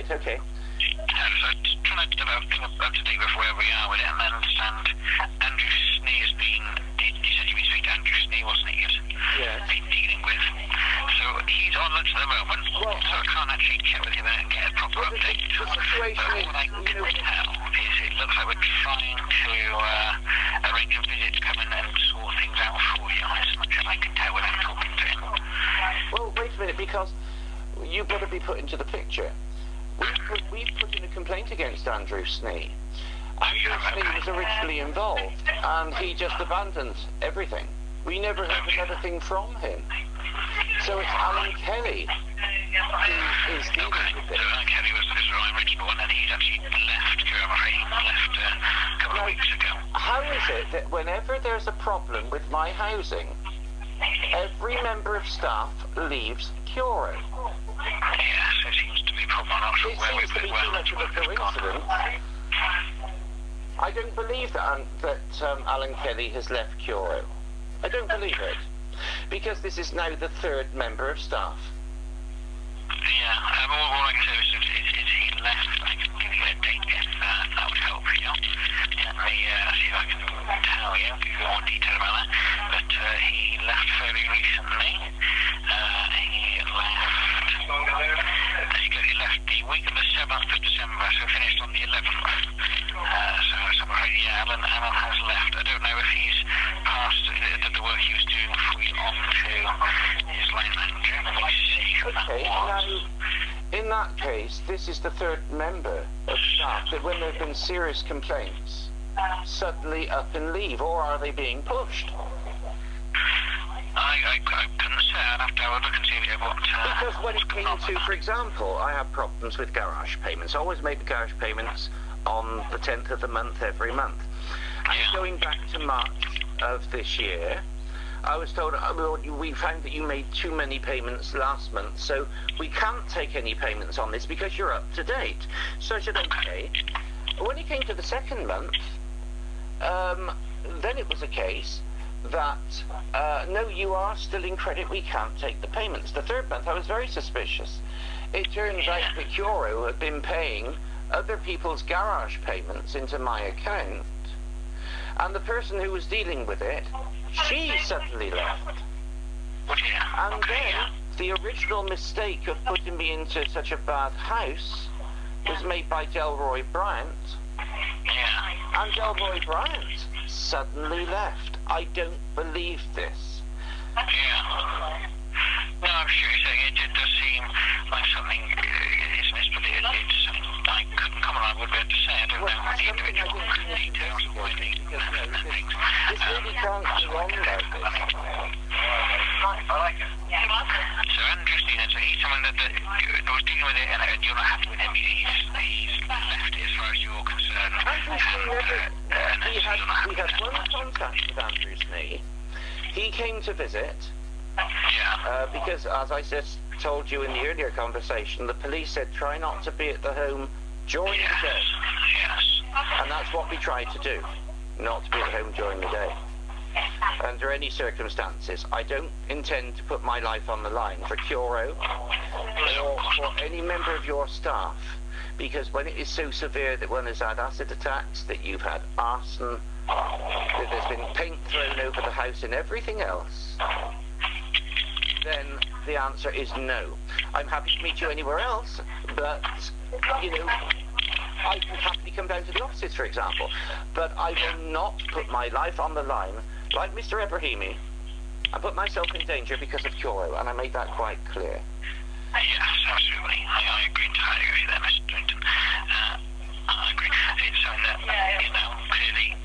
Right, okay. So trying to develop up to date with where we are with it, and then understand Andrew Snee has been, you said you've been speaking to Andrew Snee, wasn't it? Yes. Been dealing with. So he's on lunch at the moment, Well, so I can't actually check with him and get a proper update. The situation But is, what I can tell is it looks like we're trying to arrange a visit to come in and sort things out for you, as much as I can tell without talking to him. well, wait a minute, because you've got to be put into the picture. We've put in a complaint against Andrew Snee. Andrew Snee was originally involved, and he just abandoned everything. We never heard another thing from him. So it's Alan Kelly who is dealing with this. Alan Kelly was the original one, and he's actually left, a couple of weeks ago. How is it that whenever there's a problem with my housing, every member of staff leaves Curo? Yes, it seems to be a problem. I'm not sure It where seems to be too much of a coincidence. I don't believe that Alan Kelly has left Curo. I don't believe it. Because this is now the third member of staff. Yeah, all I can say is he left. I can give you a date if that would help you. Let me see if I can tell you, give you more detail about that. But he left fairly recently. He left the week of the 7th of December, so finished on the 11th. So I'm afraid, Alan has left. I don't know if he's passed the work he was doing fully on to his line manager. Let me see who that Okay, was. now, in that case, this is the third member of staff that when there have been serious complaints, suddenly up and leave, or are they being pushed? I couldn't say. I'd have to have a look and see what... Because when it came to, for example, I have problems with garage payments. I always make the garage payments on the 10th of the month every month. And going back to March of this year, I was told, we found that you made too many payments last month, so we can't take any payments on this because you're up to date. So I said, okay. When it came to the second month, then it was a case that, no, you are still in credit, we can't take the payments. The third month, I was very suspicious. It turns out that Curo had been paying other people's garage payments into my account, and the person who was dealing with it, she suddenly left. And then the original mistake of putting me into such a bad house was made by Delroy Bryant, and Delroy Bryant suddenly left. I don't believe this. Yeah. No, I'm sure you're saying it does seem like something is missed, but it's something I couldn't comment on. I would be able to say. I don't know the individual details of what things. This really can't go on like this. I like it. So Andrew Steven, so he's someone that was dealing with it, and you're not happy with him. He's left it as far as you're concerned. Andrew Snee we had one contact with Andrew Snee. He came to visit. Because, as I just told you in the earlier conversation, the police said try not to be at the home during the day. Yes. And that's what we tried to do, not to be at home during the day. Under any circumstances, I don't intend to put my life on the line for Curo or for any member of your staff, because when it is so severe that one has had acid attacks, that you've had arson, that there's been paint thrown over the house and everything else, then the answer is no. I'm happy to meet you anywhere else, but, you know, I can happily come down to the offices, for example. But I will not put my life on the line, like Mr. Ibrahimi, and put myself in danger because of Curo, and I made that quite clear. Yes, absolutely. I agree entirely with you there, Mr. Lewington. I agree. It's something that, you know, clearly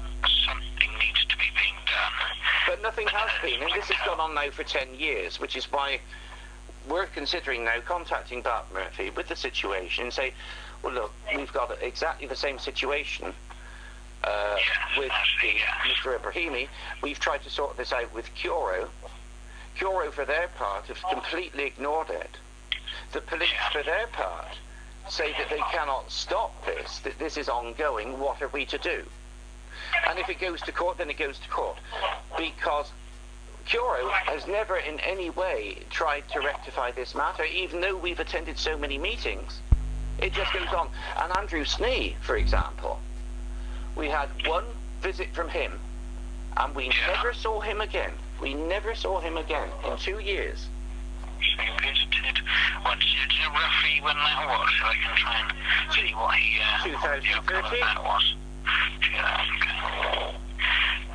something needs to be being done. But nothing has been, and this has gone on now for 10 years, which is why we're considering now contacting Bart Murphy with the situation and say, well, look, we've got exactly the same situation with Mr. Ibrahimi. We've tried to sort this out with Curo. Curo, for their part, have completely ignored it. The police, for their part, say that they cannot stop this, that this is ongoing. What are we to do? And if it goes to court, then it goes to court. Because Curo has never in any way tried to rectify this matter, even though we've attended so many meetings. It just goes on. And Andrew Snee, for example, we had one visit from him, and we never saw him again. We never saw him again in 2 years. So you visited, what, do you know roughly when that was? So I can try and see what he, 2013. That was. Yeah, okay.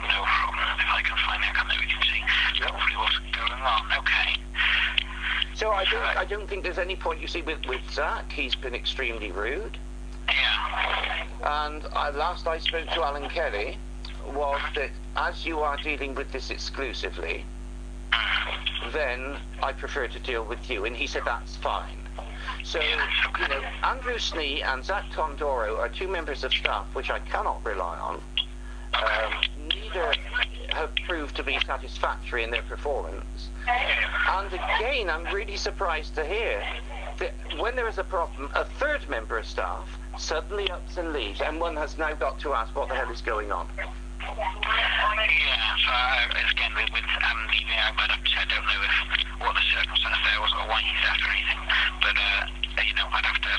No problem. If I can find it, then we can see hopefully what's going on. Okay. So I don't think there's any point, you see, with Zach, he's been extremely rude. Yeah. And last I spoke to Alan Kelly was that as you are dealing with this exclusively, then I prefer to deal with you. And he said, that's fine. So, you know, Andrew Snee and Zach Tondoro are two members of staff which I cannot rely on. Neither have proved to be satisfactory in their performance. And again, I'm really surprised to hear that when there is a problem, a third member of staff suddenly ups and leaves, and one has now got to ask what the hell is going on. Yeah, so again, with leaving out, but I don't know what the circumstance there was or why he's after anything. But, you know, I'd have to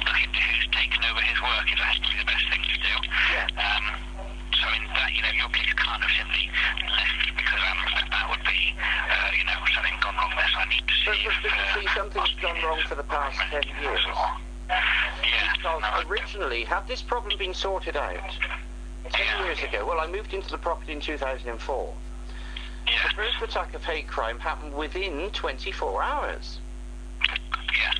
look into who's taken over his work if that's the best thing to do. Yeah. So in that, you know, your police can't have simply left because that would be, you know, something gone wrong there. So I need to see But something's gone wrong for the past 10 years. Yeah. Because originally, had this problem been sorted out 10 years ago, well, I moved into the property in 2004. Yeah. The first attack of hate crime happened within 24 hours. Yes.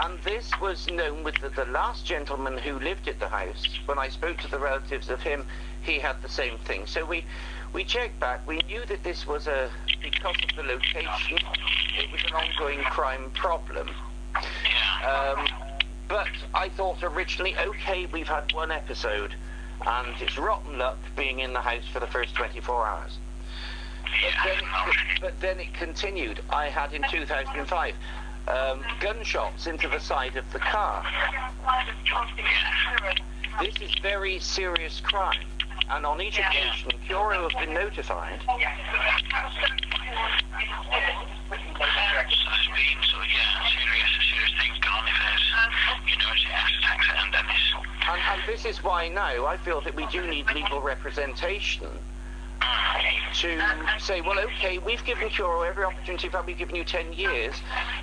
And this was known with the last gentleman who lived at the house. When I spoke to the relatives of him, he had the same thing. So we checked back. We knew that this was because of the location, it was an ongoing crime problem. Yeah. But I thought originally, okay, we've had one episode, and it's rotten luck being in the house for the first 24 hours. But then it continued. I had in 2005 gunshots into the side of the car. This is very serious crime, and on each occasion, Curo have been notified. Serious things going on if there's, you know, attacks and then this. And this is why now I feel that we do need legal representation to say, well, okay, we've given Curo every opportunity, in fact, we've given you 10 years.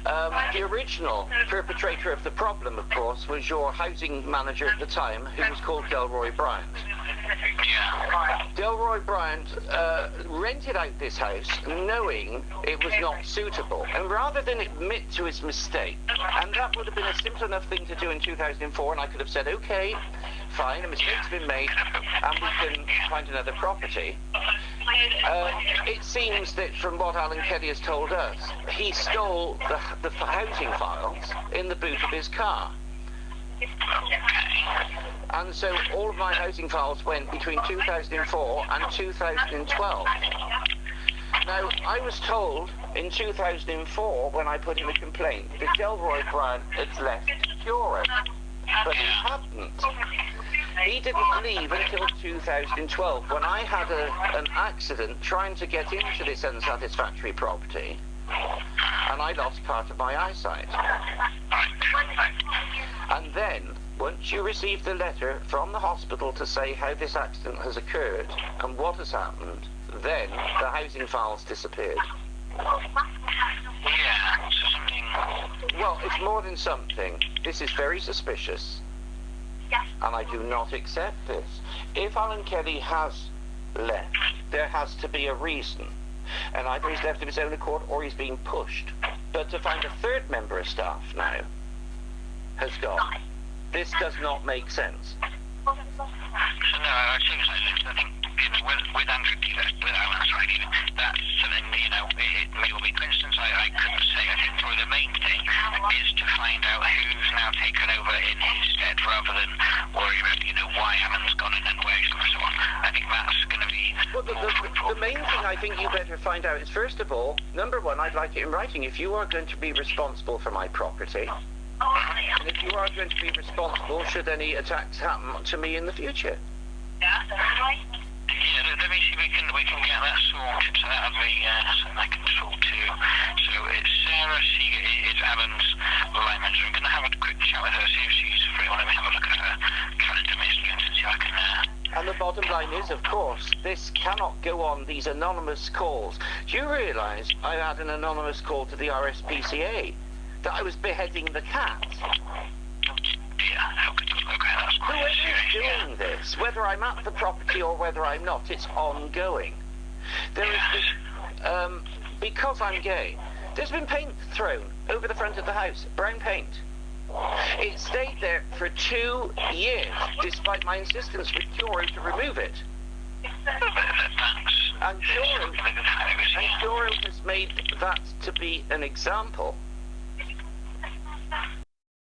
The original perpetrator of the problem, of course, was your housing manager at the time, who was called Delroy Bryant. Yeah. Delroy Bryant rented out this house knowing it was not suitable, and rather than admit to his mistake, and that would have been a simple enough thing to do in 2004, and I could have said, okay, fine, a mistake's been made, and we can find another property. It seems that from what Alan Kelly has told us, he stole the housing files in the boot of his car. And so all of my housing files went between 2004 and 2012. Now, I was told in 2004, when I put in a complaint, that Delroy Bryant had left Curo, but he hadn't. He didn't leave until 2012, when I had an accident trying to get into this unsatisfactory property, and I lost part of my eyesight. And then, once you receive the letter from the hospital to say how this accident has occurred and what has happened, then the housing files disappeared. Yeah, so something... Well, it's more than something. This is very suspicious. And I do not accept this. If Alan Kelly has left, there has to be a reason. And either he's left of his own accord or he's being pushed. But to find a third member of staff now has gone. This does not make sense. No, I think with Andrew, with Alan, sorry, that's something, you know, it will be, for instance, I couldn't say. I think probably the main thing is to find out who's now taken over in his stead rather than worry about, you know, why Alan's gone and where he's gone and so on. I think that's going to be... Well, the main thing I think you better find out is, first of all, number one, I'd like it in writing. If you are going to be responsible for my property, and if you are going to be responsible should any attacks happen to me in the future. Yeah, let me see if we can get that sorted, so that'll be something I can talk to. So it's Sarah Seeger is Alan's line manager. I'm going to have a quick chat with her, see line is, of course, this cannot go on, these anonymous calls. Do you realise I had an anonymous call to the RSPCA that I was beheading the cat? Yeah, okay, that's quite Whoever serious. is doing this, whether I'm at the property or whether I'm not, it's ongoing. There has been, because I'm gay, there's been paint thrown over the front of the house, brown paint. It stayed there for 2 years, despite my insistence with Curo to remove it. And Curo has made that to be an example